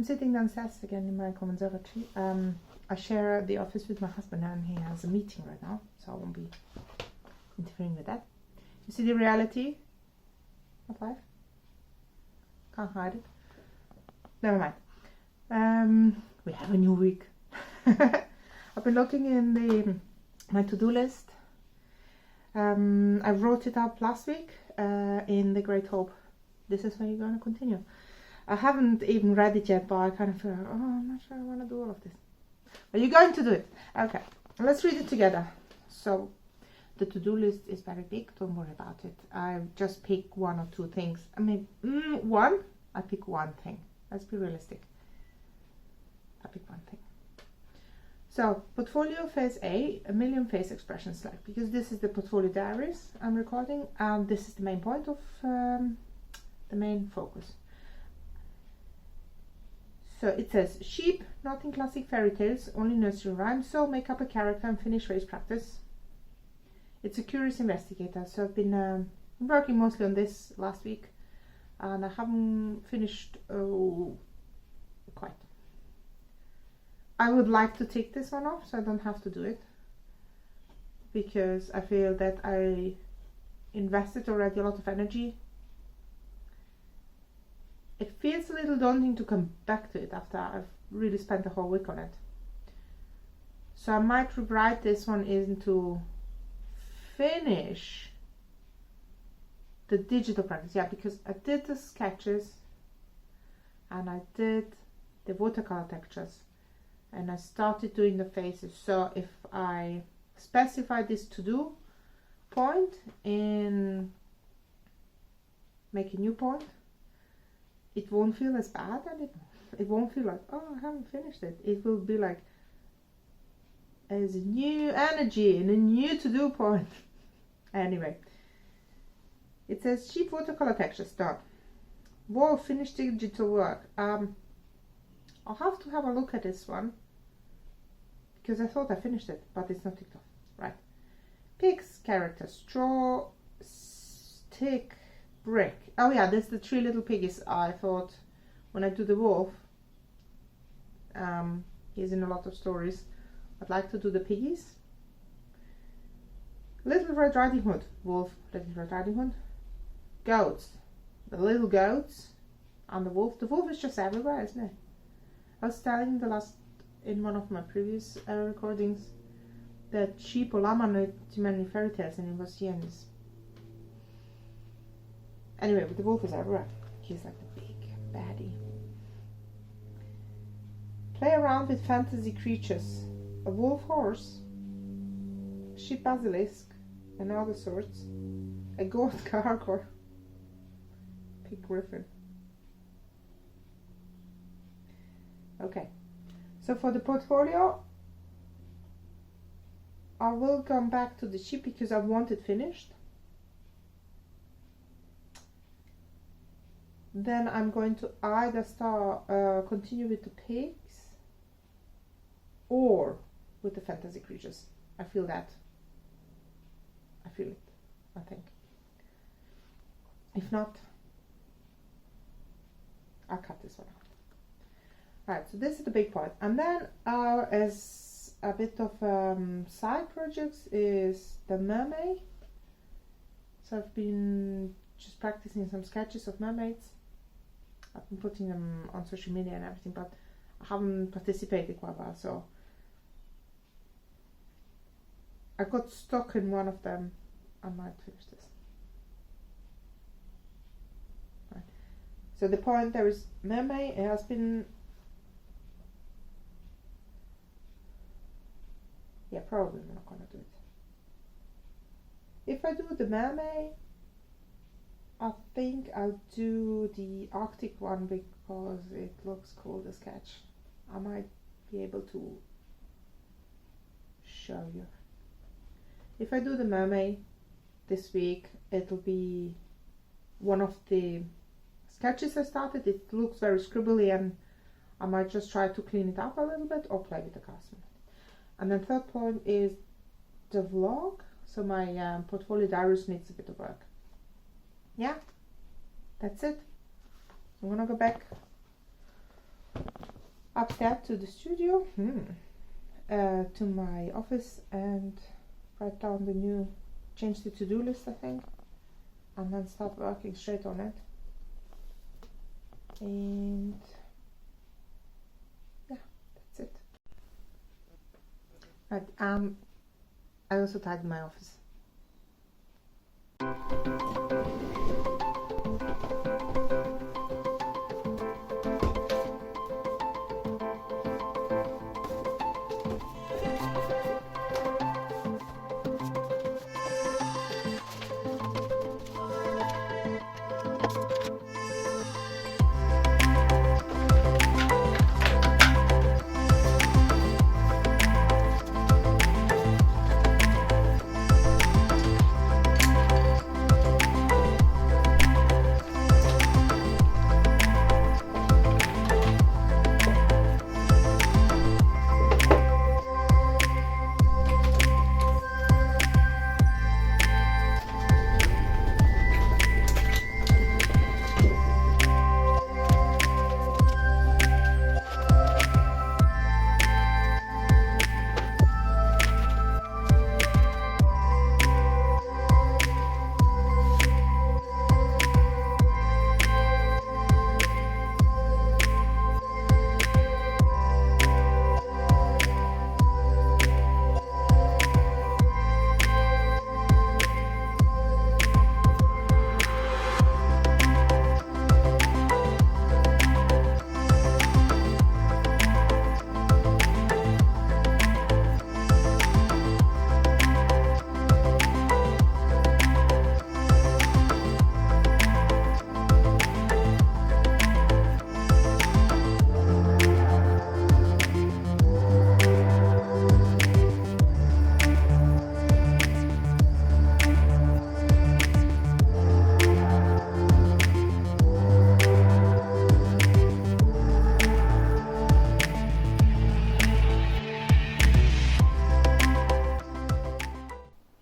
I'm sitting downstairs again in my conservatory. I share the office with my husband and he has a meeting right now, so I won't be interfering with that. You see the reality of life? Can't hide it. Never mind. We have a new week. I've been looking in my to-do list. I wrote it up last week in the great hope this is where you're going to continue. I haven't even read it yet, but I kind of feel like, oh, I'm not sure I want to do all of this. But you're going to do it. Okay, let's read it together. So the to-do list is very big, don't worry about it. I just pick one or two things. I mean, I pick one thing. Let's be realistic. I pick one thing. So, portfolio phase A, a million face expressions, like, because this is the portfolio diaries I'm recording, and this is the main point of the main focus. So it says, sheep, not in classic fairy tales, only nursery rhymes, so make up a character and finish race practice. It's a curious investigator, so I've been working mostly on this last week, and I haven't finished quite. I would like to take this one off so I don't have to do it, because I feel that I invested already a lot of energy. It feels a little daunting to come back to it after I've really spent a whole week on it. So I might rewrite this one into finish the digital practice. Yeah, because I did the sketches and I did the watercolor textures and I started doing the faces. So if I specify this to do point and make a new point, it won't feel as bad, and it won't feel like, oh, I haven't finished it. It will be like as a new energy and a new to-do point. Anyway, it says cheap watercolor textures done. Whoa, finished digital work. I'll have to have a look at this one because I thought I finished it, but it's not ticked off. Right. Pigs, characters, straw, stick, brick. Oh yeah, there's the three little piggies. I thought when I do the wolf, he's in a lot of stories, I'd like to do the piggies. Little Red Riding Hood, wolf, Little Red Riding Hood. Goats, the little goats, and the wolf. The wolf is just everywhere, isn't it? I was telling in one of my previous recordings that sheep or llama know too many fairy tales, and it was here in this. Anyway, but the wolf is everywhere. He's like the big baddie. Play around with fantasy creatures. A wolf horse, a sheep basilisk, and other sorts. A goat gargoyle. Pig griffin. Okay. So for the portfolio, I will come back to the sheep because I want it finished. Then I'm going to either continue with the pigs or with the fantasy creatures. I feel that. I feel it, I think. If not, I'll cut this one out. Right, so this is the big part. And then as a bit of side projects is the mermaid. So I've been just practicing some sketches of mermaids. I've been putting them on social media and everything, but I haven't participated quite well, so I got stuck in one of them. I might finish this. Right. So the point there is mermaid. It has been, yeah, probably I'm not gonna do it. If I do the mermaid, I think I'll do the Arctic one because it looks cool, the sketch. I might be able to show you. If I do the mermaid this week, it'll be one of the sketches I started. It looks very scribbly and I might just try to clean it up a little bit or play with the custom. And then third point is the vlog. So my portfolio diaries needs a bit of work. Yeah, that's it. I'm gonna go back upstairs to the studio, to my office, and write down the new, change the to-do list, I think, and then start working straight on it. And yeah, that's it. But I also tidied my office.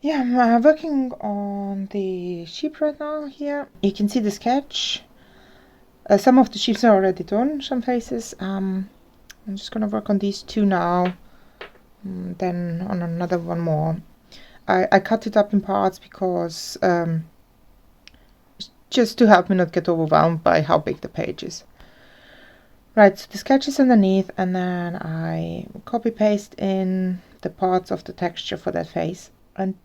Yeah, I'm working on the sheep right now here. You can see the sketch. Some of the sheeps are already done, some faces. I'm just gonna work on these two now, then on another one more. I cut it up in parts because just to help me not get overwhelmed by how big the page is. Right, so the sketch is underneath, and then I copy paste in the parts of the texture for that face, and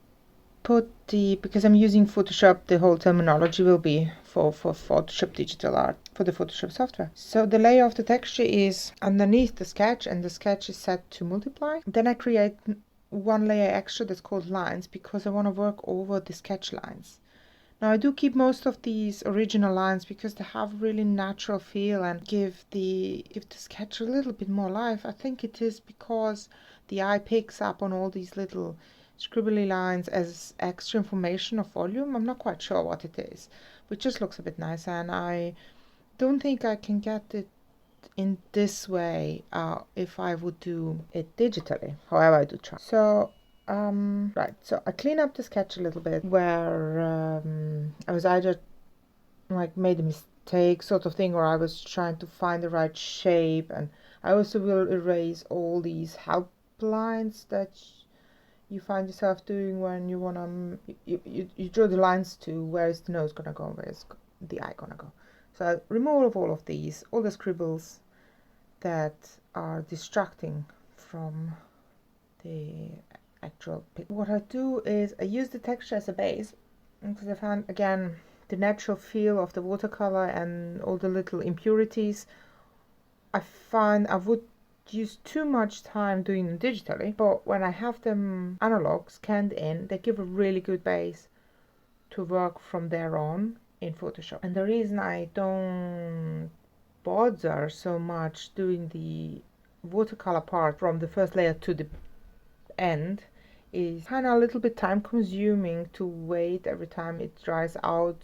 put because I'm using Photoshop, the whole terminology will be for Photoshop digital art, for the Photoshop software. So the layer of the texture is underneath the sketch, and the sketch is set to multiply. Then I create one layer extra that's called lines, because I want to work over the sketch lines. Now I do keep most of these original lines because they have really natural feel and give the sketch a little bit more life. I think it is because the eye picks up on all these little scribbly lines as extra information of volume. I'm not quite sure what it is, but it just looks a bit nicer, and I don't think I can get it in this way if I would do it digitally. However, I do try. So right, so I clean up the sketch a little bit where I was either like made a mistake sort of thing, or I was trying to find the right shape, and I also will erase all these help lines that you find yourself doing when you want to you draw the lines to where is the nose gonna go, where is the eye gonna go. So I remove all of these, all the scribbles that are distracting from the actual picture. What I do is I use the texture as a base, because I found again the natural feel of the watercolor and all the little impurities. I find I would use too much time doing them digitally, but when I have them analog scanned in, they give a really good base to work from there on in Photoshop. And the reason I don't bother so much doing the watercolor part from the first layer to the end is kind of a little bit time consuming to wait every time it dries out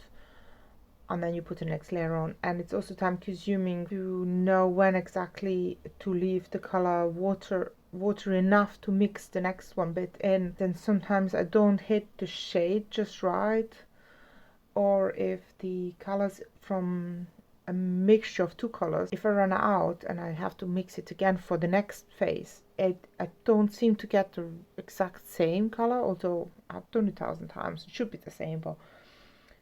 and then you put the next layer on, and it's also time consuming to know when exactly to leave the color water enough to mix the next one bit in. Then sometimes I don't hit the shade just right, or if the colors from a mixture of two colors. If I run out and I have to mix it again for the next phase, I don't seem to get the exact same color, although I've done it 1,000 times. It should be the same, but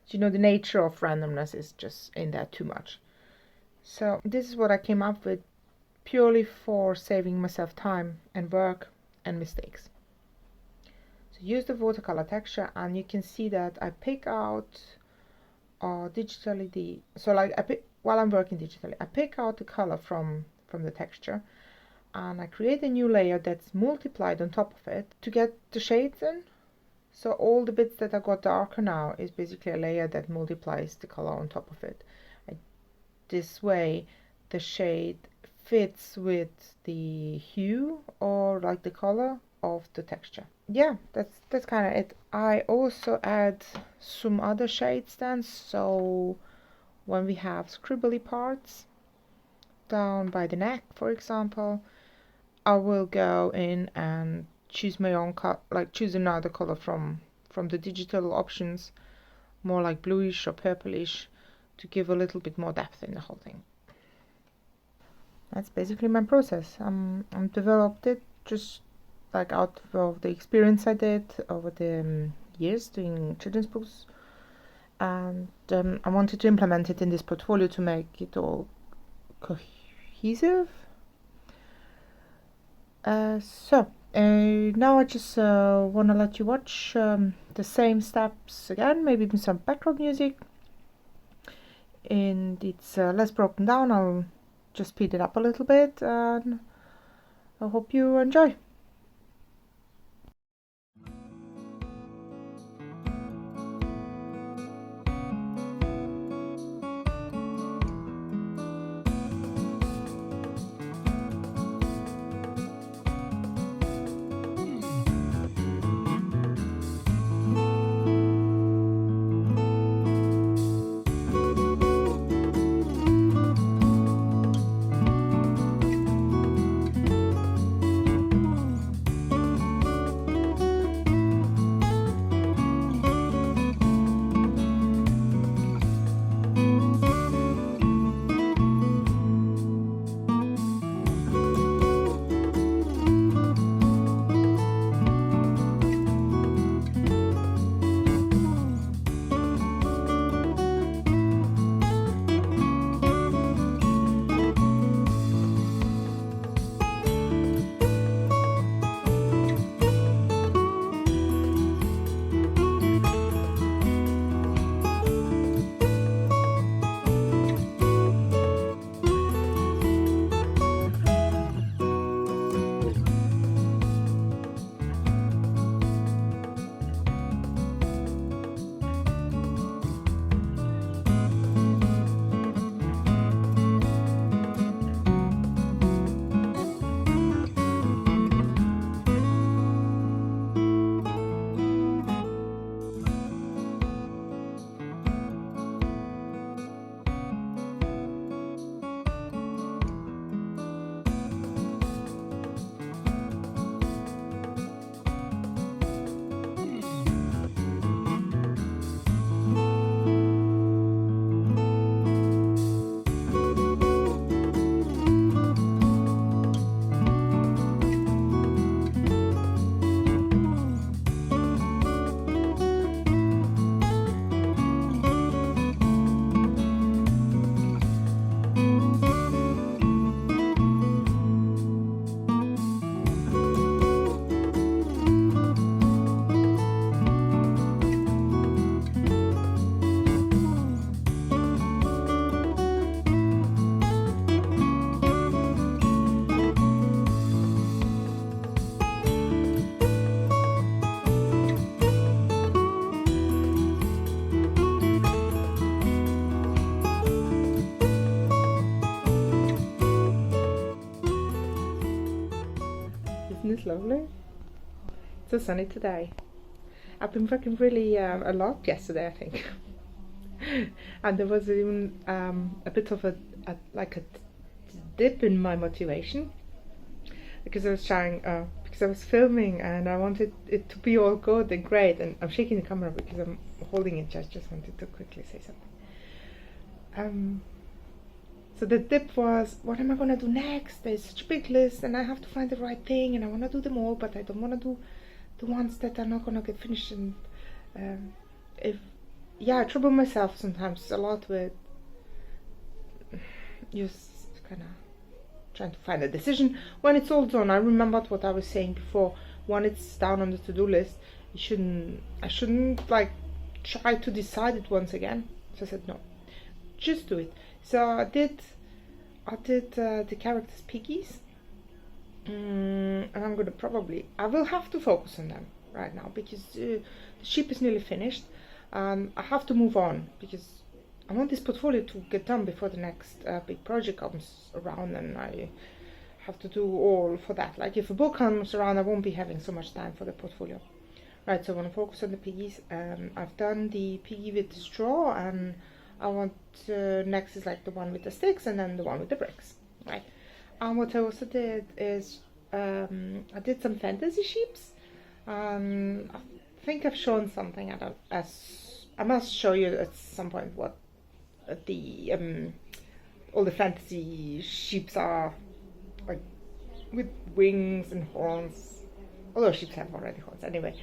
you know, the nature of randomness is just in there too much. So this is what I came up with, purely for saving myself time and work and mistakes. So use the watercolor texture, and you can see that I pick out digitally while I'm working digitally, I pick out the color from the texture, and I create a new layer that's multiplied on top of it to get the shades in. So all the bits that I got darker now is basically a layer that multiplies the color on top of it. This way the shade fits with the hue or like the color of the texture. Yeah, that's kind of it. I also add some other shades then, so when we have scribbly parts down by the neck, for example, I will go in and choose my own color, like choose another color from the digital options, more like bluish or purplish, to give a little bit more depth in the whole thing. That's basically my process. I'm developed it just like out of the experience I did over the years doing children's books, and I wanted to implement it in this portfolio to make it all cohesive. Now I just want to let you watch the same steps again, maybe with some background music, and it's less broken down. I'll just speed it up a little bit, and I hope you enjoy. Isn't this lovely? It's so sunny today. I've been working really a lot yesterday, I think. And there was even a bit of a dip in my motivation, because I was because I was filming and I wanted it to be all good and great, and I'm shaking the camera because I'm holding it. Just wanted to quickly say something. So the tip was, what am I gonna do next? There's such a big list, and I have to find the right thing, and I wanna do them all, but I don't wanna do the ones that are not gonna get finished. And I trouble myself sometimes a lot with just kind of trying to find a decision when it's all done. I remembered what I was saying before. When it's down on the to-do list, I shouldn't like try to decide it once again. So I said no, just do it. So I did the characters piggies, and I will have to focus on them right now because the sheep is nearly finished. I have to move on because I want this portfolio to get done before the next big project comes around, and I have to do all for that. Like if a book comes around, I won't be having so much time for the portfolio. Right, so I want to focus on the piggies. I've done the piggy with the straw, and I want next is like the one with the sticks, and then the one with the bricks. Right. And what I also did is I did some fantasy sheeps. I think I've shown something. I must show you at some point what the all the fantasy sheeps are, like with wings and horns. Although sheep have already horns anyway.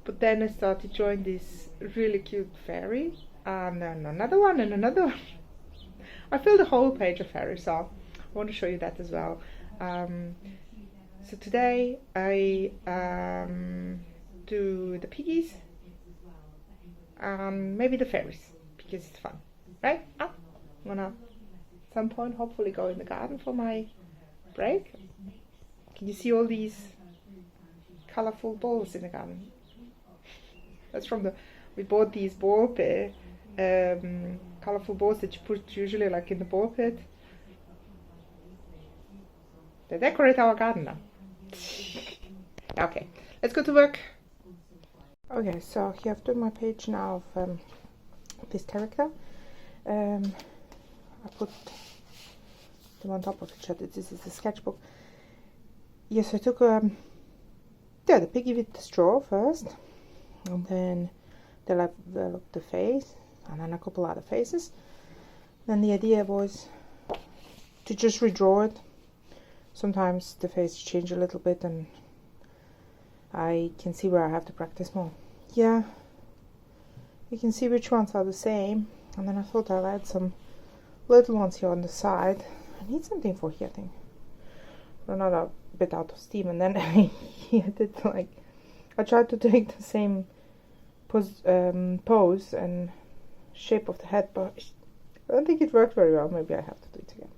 But then I started drawing this really cute fairy, and then another one and another one. I filled the whole page of fairies, so I want to show you that as well. So today I do the piggies, maybe the fairies, because it's fun, right? I'm gonna at some point hopefully go in the garden for my break. Can you see all these colorful balls in the garden? That's we bought these ball pit, colorful balls that you put usually like in the ball pit. They decorate our garden now. Okay, let's go to work. Okay, so here I've done my page now of this character. I put them on top of each other. This is a sketchbook. Yes, I took the piggy with the straw first, and then developed the face, and then a couple other faces. Then the idea was to just redraw it. Sometimes the faces change a little bit, and I can see where I have to practice more. Yeah, you can see which ones are the same, and then I thought I'll add some little ones here on the side. I need something for here, I think. Run out a bit out of steam, and then I tried to take the same pose and shape of the head, but I don't think it worked very well. Maybe I have to do it again.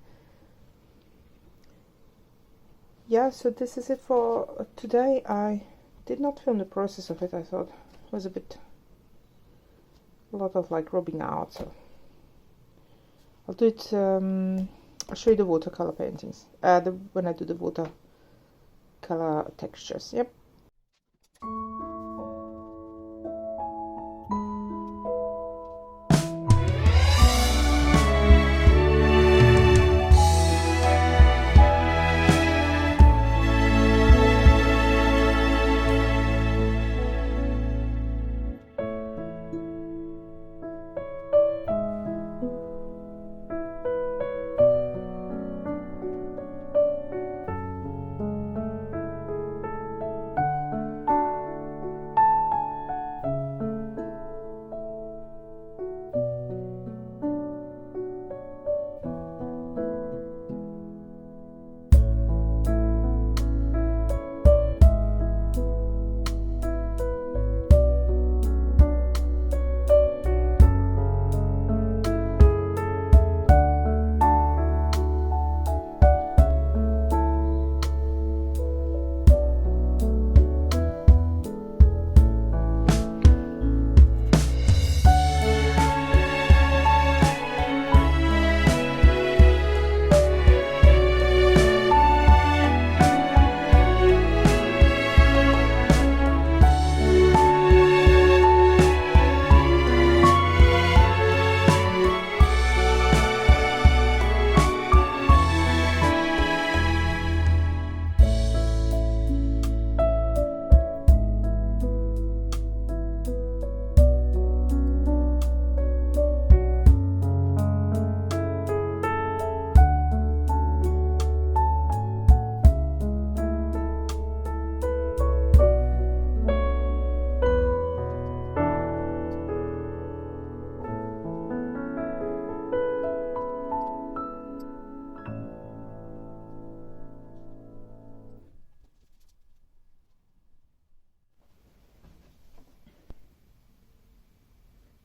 Yeah, so this is it for today. I did not film the process of it. I thought it was a lot of like rubbing out, so I'll do it. I'll show you the watercolor paintings when I do the watercolor textures. Yep.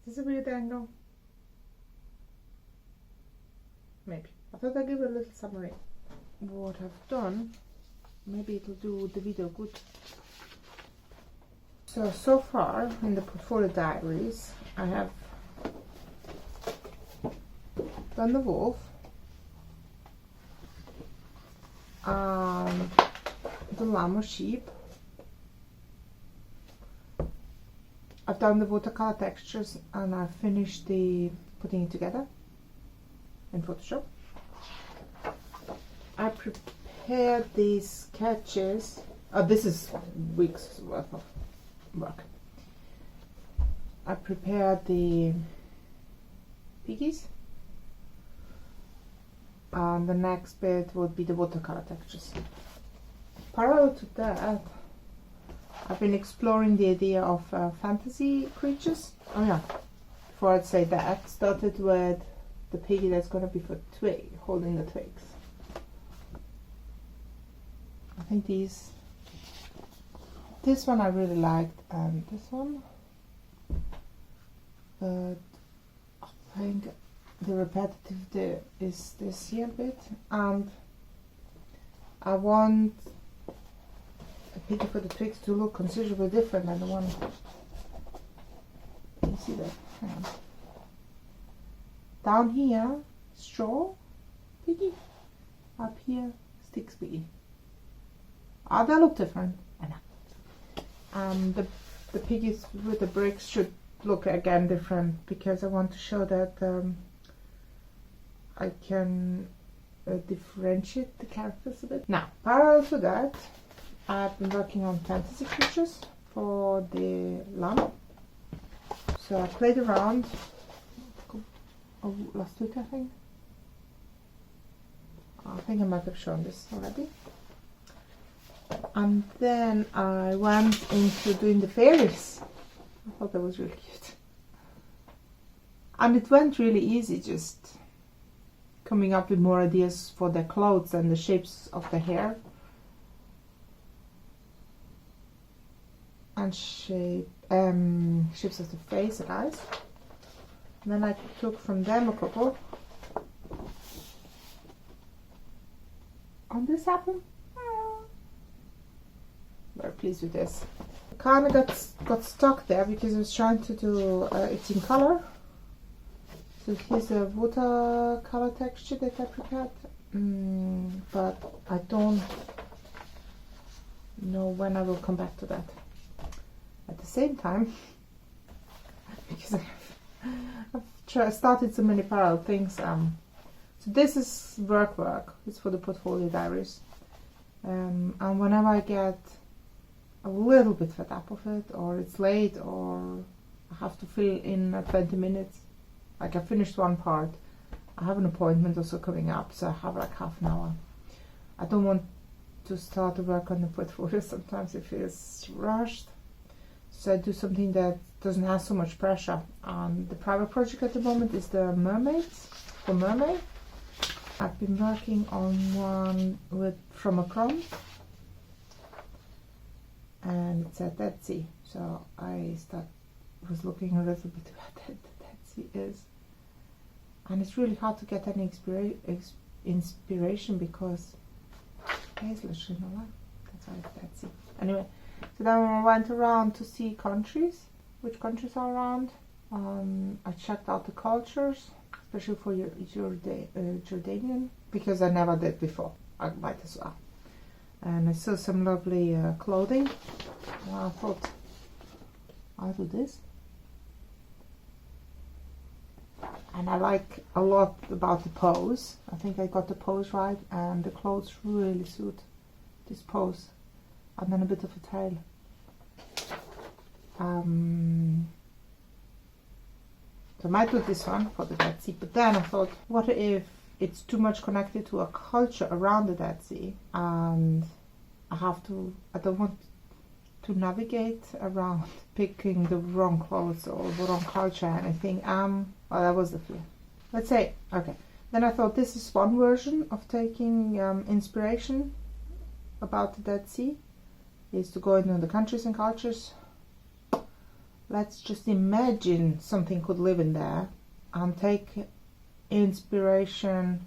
Is this a weird angle? Maybe. I thought I'd give a little summary. What I've done, maybe it'll do the video good. So far in the portfolio diaries, I have done the wolf, the lamb or sheep. I've done the watercolor textures and I've finished the putting it together in Photoshop. I prepared these sketches. This is weeks worth of work. I prepared the piggies, and the next bit would be the watercolor textures. Parallel to that, I've been exploring the idea of fantasy creatures. Oh yeah, before I'd say that, started with the piggy that's going to be for twig, holding the twigs. I think this one I really liked, and this one, but I think the repetitive is this here bit, and I want a piggy for the twigs to look considerably different than the one. Can you see that? Hang on. Down here, straw piggy. Up here, sticks piggy. Ah, they look different. I know. The piggies with the bricks should look again different, because I want to show that I can differentiate the characters a bit. Now, parallel to that, I've been working on fantasy creatures for the lamb. So I played around last week, I think. I think I might have shown this already. And then I went into doing the fairies. I thought that was really cute. And it went really easy, just coming up with more ideas for their clothes and the shapes of the hair. And shapes of the face and eyes. And then I took from them a couple. And this happened. Very pleased with this. I kind of got stuck there because I was trying to do it in color. So here's a watercolor texture that I prepared, but I don't know when I will come back to that. At the same time, because I've started so many parallel things. So this is work. It's for the portfolio diaries, and whenever I get a little bit fed up of it, or it's late, or I have to fill in 20 minutes, like I finished one part, I have an appointment also coming up, so I have like half an hour. I don't want to start to work on the portfolio. Sometimes it feels rushed, so I do something that doesn't have so much pressure. The private project at the moment is the mermaids, for mermaid. I've been working on one from a crumb, and it's at Dead Sea. So I was looking a little bit about what the Dead Sea is, and it's really hard to get any inspiration because there's literally no life. That's why it's Dead Sea. Anyway, so then I went around to see countries, which countries are around. I checked out the cultures, especially for Jordanian, because I never did before. I might as well. And I saw some lovely clothing. And I thought, I'll do this. And I like a lot about the pose. I think I got the pose right, and the clothes really suit this pose. And then a bit of a tail. So I might do this one for the Dead Sea, but then I thought, what if it's too much connected to a culture around the Dead Sea, and I don't want to navigate around picking the wrong clothes or the wrong culture or anything. Well, that was the fear. Let's say, okay. Then I thought this is one version of taking inspiration about the Dead Sea, is to go into the countries and cultures let's just imagine something could live in there and take inspiration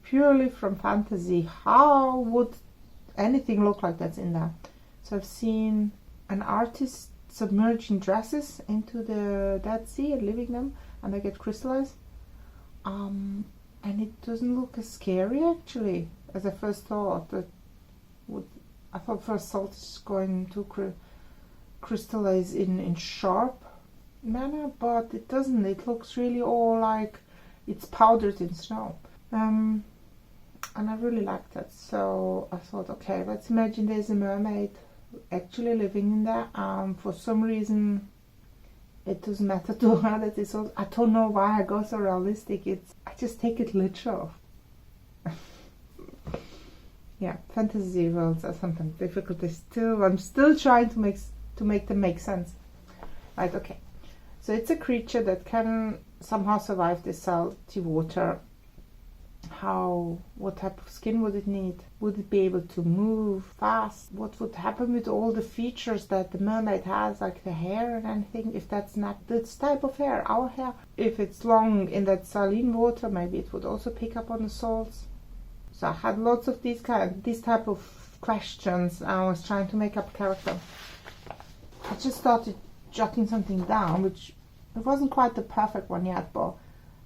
purely from fantasy. How would anything look like that's in there? So I've seen an artist submerging dresses into the Dead Sea and leaving them, and they get crystallized. And it doesn't look as scary actually as I first thought. I thought first salt is going to crystallize in sharp manner, but it doesn't. It looks really all like it's powdered in snow. And I really like that. So I thought, okay, let's imagine there's a mermaid actually living in there. For some reason, it doesn't matter to her that it's all. I don't know why I go so realistic. I just take it literal. Yeah, fantasy worlds are sometimes difficult. I'm still trying to make them make sense. Right? Okay. So it's a creature that can somehow survive this salty water. What type of skin would it need? Would it be able to move fast? What would happen with all the features that the mermaid has, like the hair and anything, if that's not this type of hair, our hair? If it's long in that saline water, maybe it would also pick up on the salts. So I had lots of these type of questions. I was trying to make up a character. I just started jotting something down, which it wasn't quite the perfect one yet, but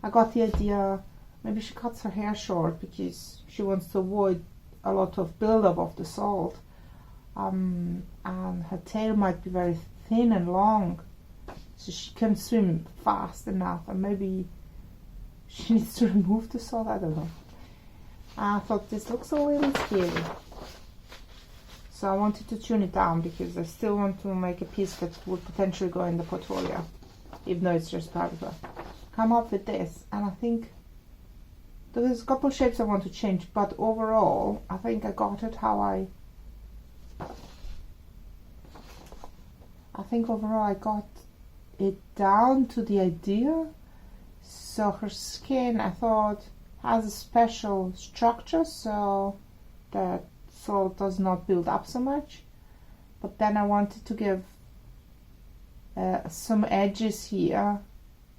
I got the idea. Maybe she cuts her hair short because she wants to avoid a lot of buildup of the salt. And her tail might be very thin and long, so she can swim fast enough. And maybe she needs to remove the salt. I don't know. I thought this looks a little scary, so I wanted to tune it down because I still want to make a piece that would potentially go in the portfolio, even though it's just part of it. Come up with this, and I think there's a couple of shapes I want to change, but overall I think I got it how I think overall I got it down to the idea. So her skin, I thought, has a special structure so that salt does not build up so much, but then I wanted to give some edges here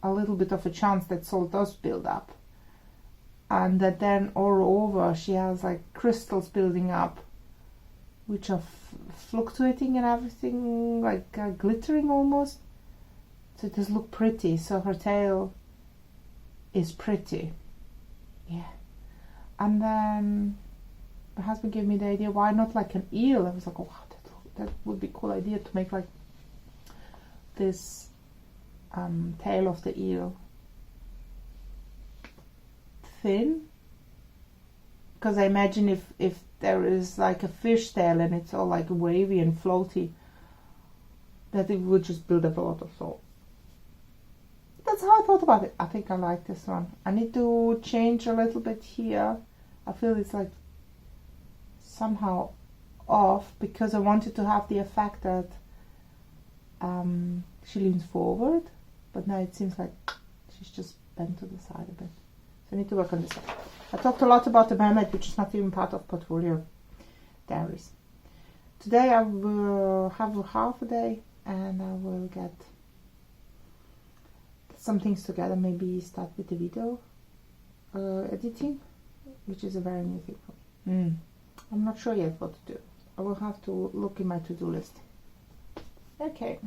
a little bit of a chance that salt does build up, and that then all over she has like crystals building up which are fluctuating and everything, like glittering almost, so it does look pretty. So her tail is pretty. Yeah. And then my husband gave me the idea, why not like an eel? I was like, oh wow, that would be a cool idea to make like this tail of the eel thin, because I imagine if there is like a fish tail and it's all like wavy and floaty, that it would just build up a lot of salt. That's how I thought about it. I think I like this one. I need to change a little bit here. I feel it's like somehow off because I wanted to have the effect that she leans forward, but now it seems like she's just bent to the side a bit. So I need to work on this one. I talked a lot about the mermaid, which is not even part of portfolio diaries. Today I will have half a day and I will get some things together, maybe start with the video editing, which is a very new thing for me. I'm not sure yet what to do. I will have to look in my to-do list. Okay.